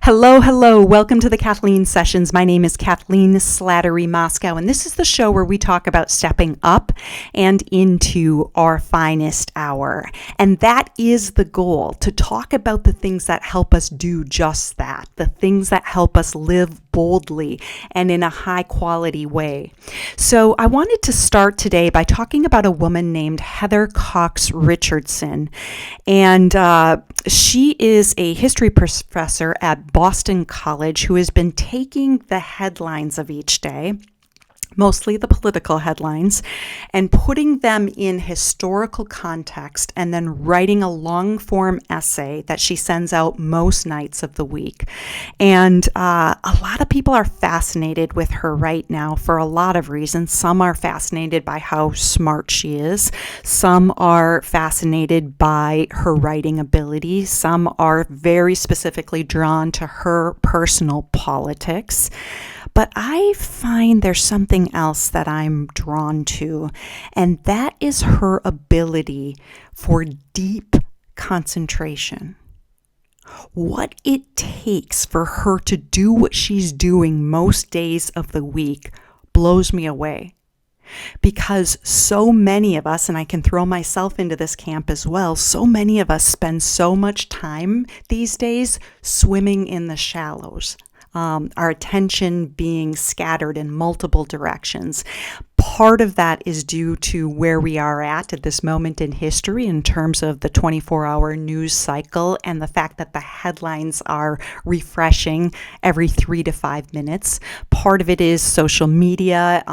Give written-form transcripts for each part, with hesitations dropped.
Hello, hello. Welcome to the Kathleen Sessions. My name is Kathleen Slattery-Moschau, and this is the show where we talk about stepping up and into our finest hour. And that is the goal, to talk about the things that help us do just that, the things that help us live boldly and in a high quality way. So I wanted to start today by talking about a woman named Heather Cox Richardson. And she is a history professor at Boston College who has been taking the headlines of each day, mostly the political headlines, and putting them in historical context and then writing a long form essay that she sends out most nights of the week. And a lot of people are fascinated with her right now for a lot of reasons. Some are fascinated by how smart she is. Some are fascinated by her writing ability. Some are very specifically drawn to her personal politics. But I find there's something else that I'm drawn to, and that is her ability for deep concentration. What it takes for her to do what she's doing most days of the week blows me away. Because so many of us, and I can throw myself into this camp as well, so many of us spend so much time these days swimming in the shallows. Our attention being scattered in multiple directions. Part of that is due to where we are at this moment in history in terms of the 24-hour news cycle and the fact that the headlines are refreshing every 3 to 5 minutes. Part of it is social media.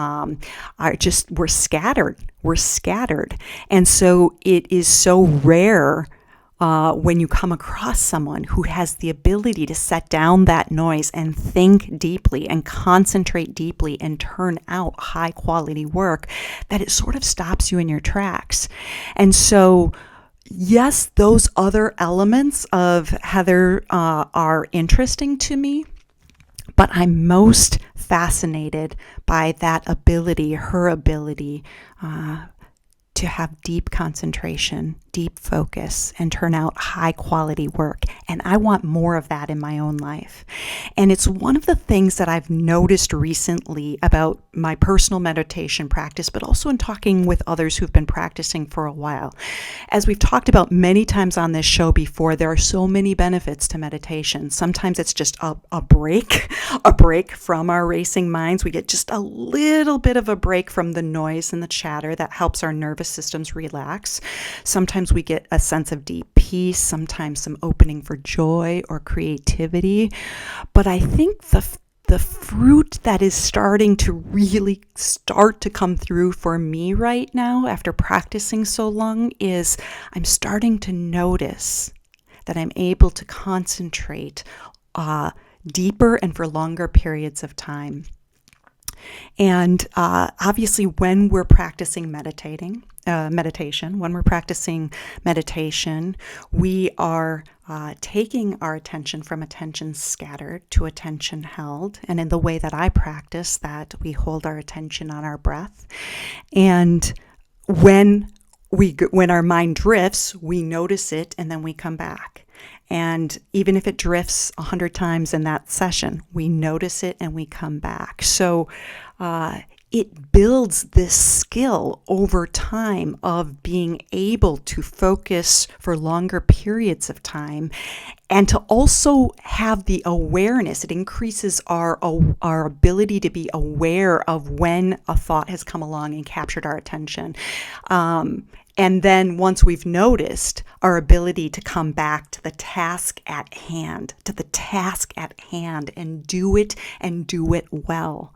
We're scattered. We're scattered. And so it is so rare when you come across someone who has the ability to set down that noise and think deeply and concentrate deeply and turn out high quality work, that it sort of stops you in your tracks. And so, yes, those other elements of Heather are interesting to me, but I'm most fascinated by that ability, her ability to have deep concentration, deep focus, and turn out high quality work. And I want more of that in my own life. And it's one of the things that I've noticed recently about my personal meditation practice, but also in talking with others who've been practicing for a while. As we've talked about many times on this show before, there are so many benefits to meditation. Sometimes it's just a break from our racing minds. We get just a little bit of a break from the noise and the chatter that helps our nervous systems relax. Sometimes we get a sense of deep peace, sometimes some opening for joy or creativity. But I think the fruit that is starting to really start to come through for me right now after practicing so long is I'm starting to notice that I'm able to concentrate deeper and for longer periods of time. And obviously, when we're practicing meditation, we are taking our attention from attention scattered to attention held. And in the way that I practice that, we hold our attention on our breath. And when our mind drifts, we notice it and then we come back. And even if it drifts 100 times in that session, we notice it and we come back. So it builds this skill over time of being able to focus for longer periods of time and to also have the awareness. It increases our ability to be aware of when a thought has come along and captured our attention. And then once we've noticed, our ability to come back to the task at hand, and do it well.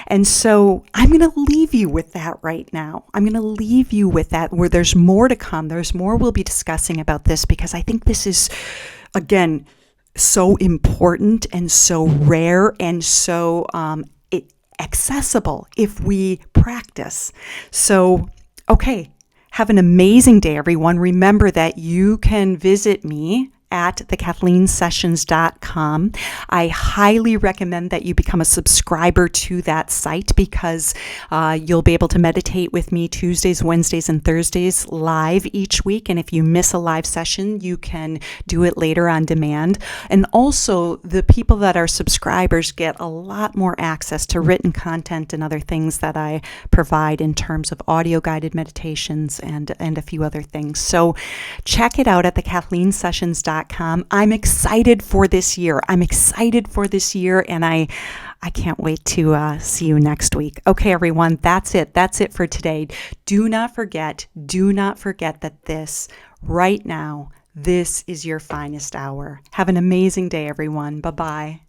And so I'm going to leave you with that right now. I'm going to leave you with that where there's more to come. There's more we'll be discussing about this because I think this is, again, so important and so rare and so accessible if we practice. So, okay. Have an amazing day, everyone. Remember that you can visit me at theKathleenSessions.com. I highly recommend that you become a subscriber to that site because you'll be able to meditate with me Tuesdays, Wednesdays, and Thursdays live each week. And if you miss a live session, you can do it later on demand. And also, the people that are subscribers get a lot more access to written content and other things that I provide in terms of audio guided meditations and a few other things. So check it out at theKathleenSessions.com. I'm excited for this year. And I can't wait to see you next week. Okay, everyone, that's it. That's it for today. Do not forget that right now, this is your finest hour. Have an amazing day, everyone. Bye-bye.